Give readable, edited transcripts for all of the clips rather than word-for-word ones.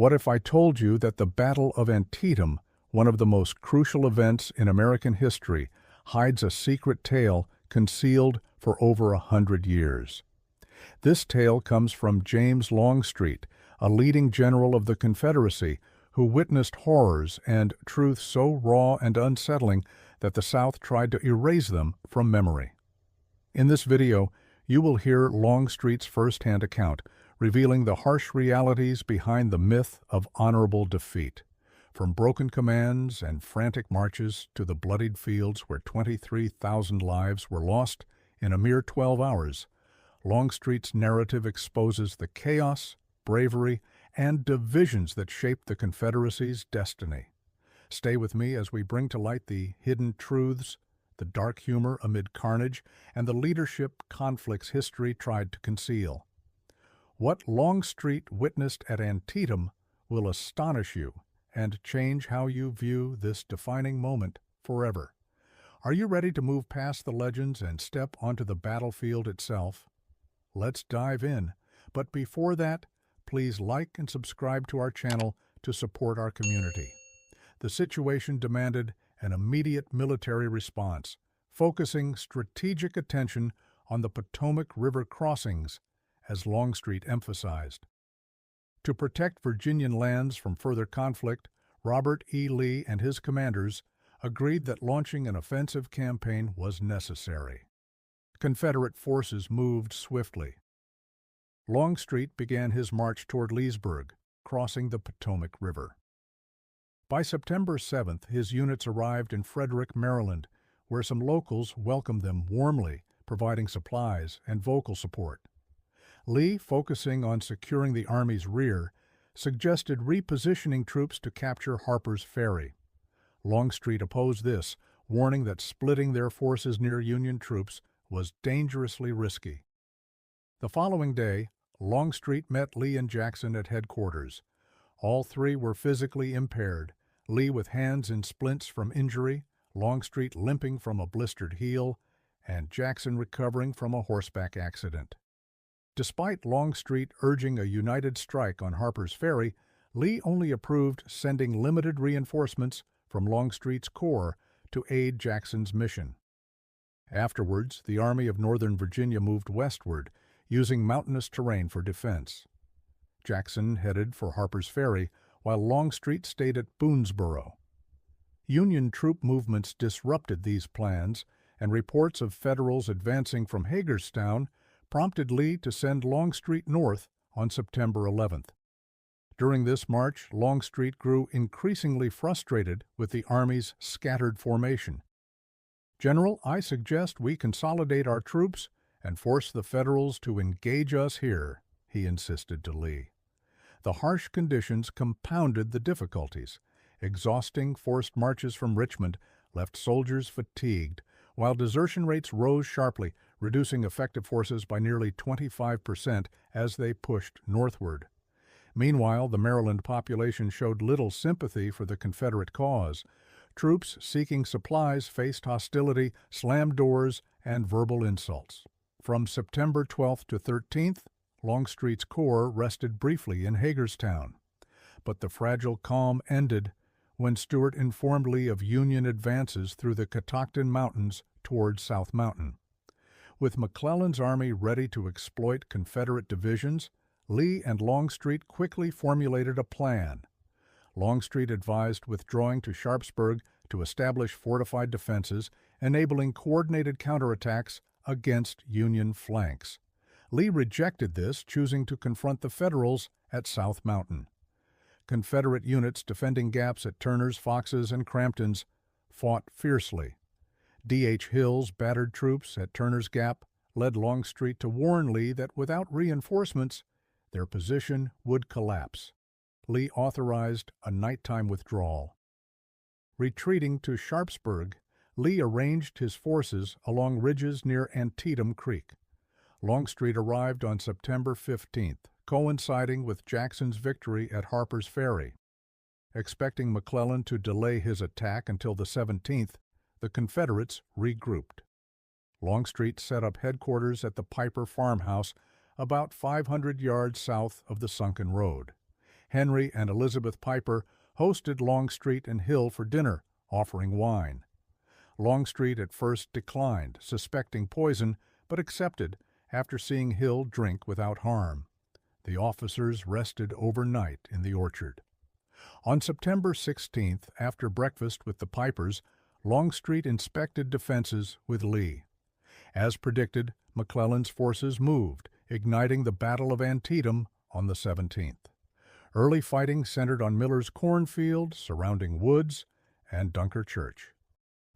What if I told you that the Battle of Antietam, one of the most crucial events in American history, hides a secret tale concealed for over 100 years? This tale comes from James Longstreet, a leading general of the Confederacy who witnessed horrors and truths so raw and unsettling that the South tried to erase them from memory. In this video, you will hear Longstreet's first-hand account, revealing the harsh realities behind the myth of honorable defeat. From broken commands and frantic marches to the bloodied fields where 23,000 lives were lost in a mere 12 hours, Longstreet's narrative exposes the chaos, bravery, and divisions that shaped the Confederacy's destiny. Stay with me as we bring to light the hidden truths, the dark humor amid carnage, and the leadership conflicts history tried to conceal. What Longstreet witnessed at Antietam will astonish you and change how you view this defining moment forever. Are you ready to move past the legends and step onto the battlefield itself? Let's dive in, but before that, please like and subscribe to our channel to support our community. The situation demanded an immediate military response, focusing strategic attention on the Potomac River crossings, as Longstreet emphasized. To protect Virginian lands from further conflict, Robert E. Lee and his commanders agreed that launching an offensive campaign was necessary. Confederate forces moved swiftly. Longstreet began his march toward Leesburg, crossing the Potomac River. By September 7th, his units arrived in Frederick, Maryland, where some locals welcomed them warmly, providing supplies and vocal support. Lee, focusing on securing the Army's rear, suggested repositioning troops to capture Harper's Ferry. Longstreet opposed this, warning that splitting their forces near Union troops was dangerously risky. The following day, Longstreet met Lee and Jackson at headquarters. All three were physically impaired, Lee with hands in splints from injury, Longstreet limping from a blistered heel, and Jackson recovering from a horseback accident. Despite Longstreet urging a united strike on Harper's Ferry, Lee only approved sending limited reinforcements from Longstreet's corps to aid Jackson's mission. Afterwards, the Army of Northern Virginia moved westward, using mountainous terrain for defense. Jackson headed for Harper's Ferry, while Longstreet stayed at Boonesboro. Union troop movements disrupted these plans, and reports of Federals advancing from Hagerstown prompted Lee to send Longstreet north on September 11th. During this march, Longstreet grew increasingly frustrated with the Army's scattered formation. "General, I suggest we consolidate our troops and force the Federals to engage us here," he insisted to Lee. The harsh conditions compounded the difficulties. Exhausting forced marches from Richmond left soldiers fatigued, while desertion rates rose sharply, reducing effective forces by nearly 25% as they pushed northward. Meanwhile, the Maryland population showed little sympathy for the Confederate cause. Troops seeking supplies faced hostility, slammed doors, and verbal insults. From September 12th to 13th, Longstreet's corps rested briefly in Hagerstown. But the fragile calm ended when Stuart informed Lee of Union advances through the Catoctin Mountains toward South Mountain. With McClellan's army ready to exploit Confederate divisions, Lee and Longstreet quickly formulated a plan. Longstreet advised withdrawing to Sharpsburg to establish fortified defenses, enabling coordinated counterattacks against Union flanks. Lee rejected this, choosing to confront the Federals at South Mountain. Confederate units defending gaps at Turner's, Fox's, and Crampton's fought fiercely. D.H. Hill's battered troops at Turner's Gap led Longstreet to warn Lee that without reinforcements, their position would collapse. Lee authorized a nighttime withdrawal. Retreating to Sharpsburg, Lee arranged his forces along ridges near Antietam Creek. Longstreet arrived on September 15th, coinciding with Jackson's victory at Harper's Ferry. Expecting McClellan to delay his attack until the 17th, the Confederates regrouped. Longstreet set up headquarters at the Piper farmhouse about 500 yards south of the sunken road. Henry and Elizabeth Piper hosted Longstreet and Hill for dinner, offering wine. Longstreet at first declined, suspecting poison, but accepted after seeing Hill drink without harm. The officers rested overnight in the orchard. On September 16th, after breakfast with the Pipers, Longstreet inspected defenses with Lee. As predicted, McClellan's forces moved, igniting the Battle of Antietam on the 17th. Early fighting centered on Miller's cornfield, surrounding woods, and Dunker Church.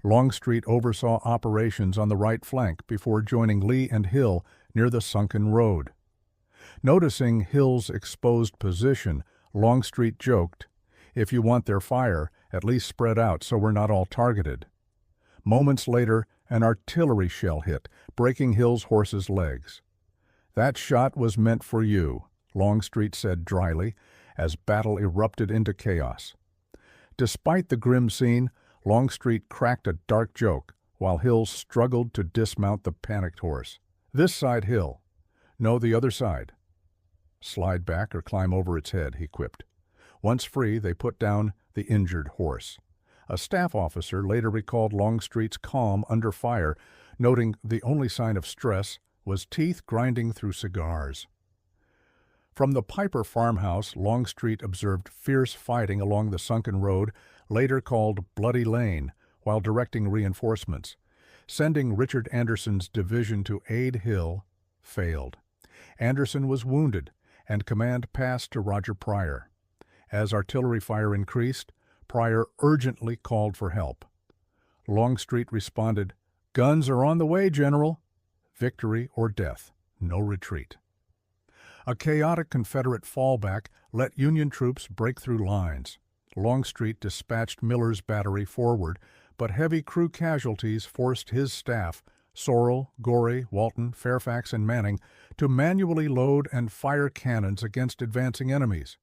Longstreet oversaw operations on the right flank before joining Lee and Hill near the sunken road. Noticing Hill's exposed position, Longstreet joked, "If you want their fire, at least spread out so we're not all targeted." Moments later, an artillery shell hit, breaking Hill's horse's legs. "That shot was meant for you," Longstreet said dryly, as battle erupted into chaos. Despite the grim scene, Longstreet cracked a dark joke, while Hill struggled to dismount the panicked horse. "This side, Hill." "No, the other side." "Slide back or climb over its head," he quipped. Once free, they put down the injured horse. A staff officer later recalled Longstreet's calm under fire, noting the only sign of stress was teeth grinding through cigars. From the Piper farmhouse, Longstreet observed fierce fighting along the sunken road, later called Bloody Lane, while directing reinforcements. Sending Richard Anderson's division to aid Hill failed. Anderson was wounded, and command passed to Roger Pryor. As artillery fire increased, Pryor urgently called for help. Longstreet responded, "Guns are on the way, General." Victory or death, no retreat. A chaotic Confederate fallback let Union troops break through lines. Longstreet dispatched Miller's battery forward, but heavy crew casualties forced his staff, Sorrell, Gorey, Walton, Fairfax, and Manning, to manually load and fire cannons against advancing enemies.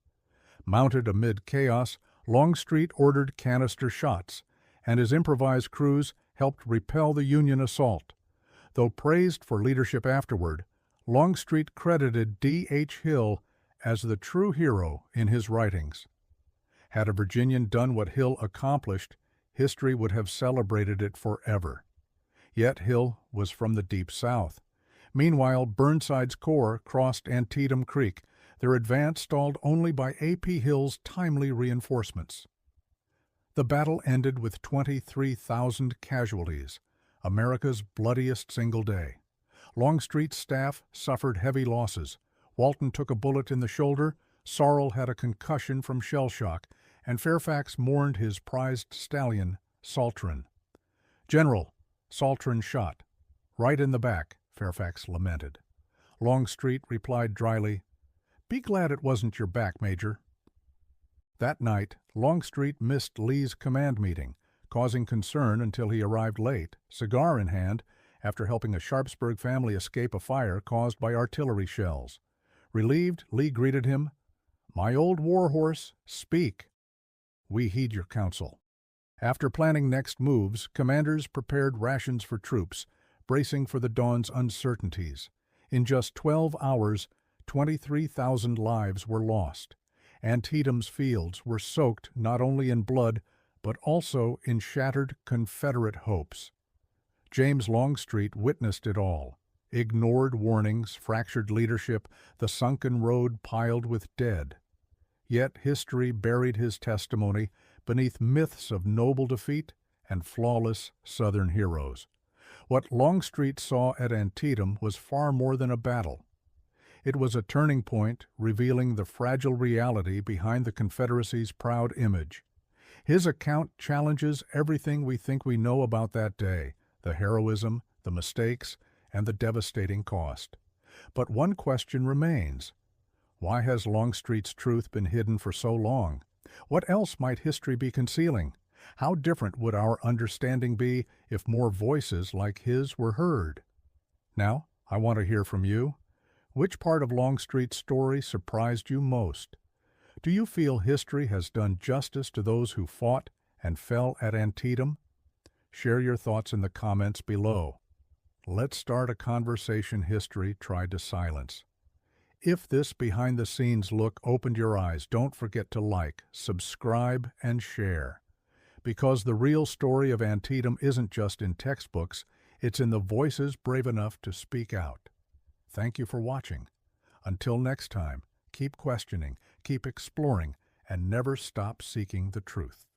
Mounted amid chaos, Longstreet ordered canister shots, and his improvised crews helped repel the Union assault. Though praised for leadership afterward, Longstreet credited D.H. Hill as the true hero in his writings. Had a Virginian done what Hill accomplished, history would have celebrated it forever. Yet Hill was from the Deep South. Meanwhile, Burnside's corps crossed Antietam Creek, their advance stalled only by A.P. Hill's timely reinforcements. The battle ended with 23,000 casualties, America's bloodiest single day. Longstreet's staff suffered heavy losses. Walton took a bullet in the shoulder, Sorrell had a concussion from shell shock, and Fairfax mourned his prized stallion, Saltram. "General, Saltram shot. Right in the back," Fairfax lamented. Longstreet replied dryly, "Be glad it wasn't your back, Major." That night, Longstreet missed Lee's command meeting, causing concern until he arrived late, cigar in hand, after helping a Sharpsburg family escape a fire caused by artillery shells. Relieved, Lee greeted him, "My old war horse, speak." "We heed your counsel." After planning next moves, commanders prepared rations for troops, bracing for the dawn's uncertainties. In just 12 hours, 23,000 lives were lost. Antietam's fields were soaked not only in blood, but also in shattered Confederate hopes. James Longstreet witnessed it all. Ignored warnings, fractured leadership, the sunken road piled with dead. Yet history buried his testimony beneath myths of noble defeat and flawless Southern heroes. What Longstreet saw at Antietam was far more than a battle. It was a turning point revealing the fragile reality behind the Confederacy's proud image. His account challenges everything we think we know about that day, the heroism, the mistakes, and the devastating cost. But one question remains. Why has Longstreet's truth been hidden for so long? What else might history be concealing? How different would our understanding be if more voices like his were heard? Now, I want to hear from you. Which part of Longstreet's story surprised you most? Do you feel history has done justice to those who fought and fell at Antietam? Share your thoughts in the comments below. Let's start a conversation history tried to silence. If this behind-the-scenes look opened your eyes, don't forget to like, subscribe, and share. Because the real story of Antietam isn't just in textbooks, it's in the voices brave enough to speak out. Thank you for watching. Until next time, keep questioning, keep exploring, and never stop seeking the truth.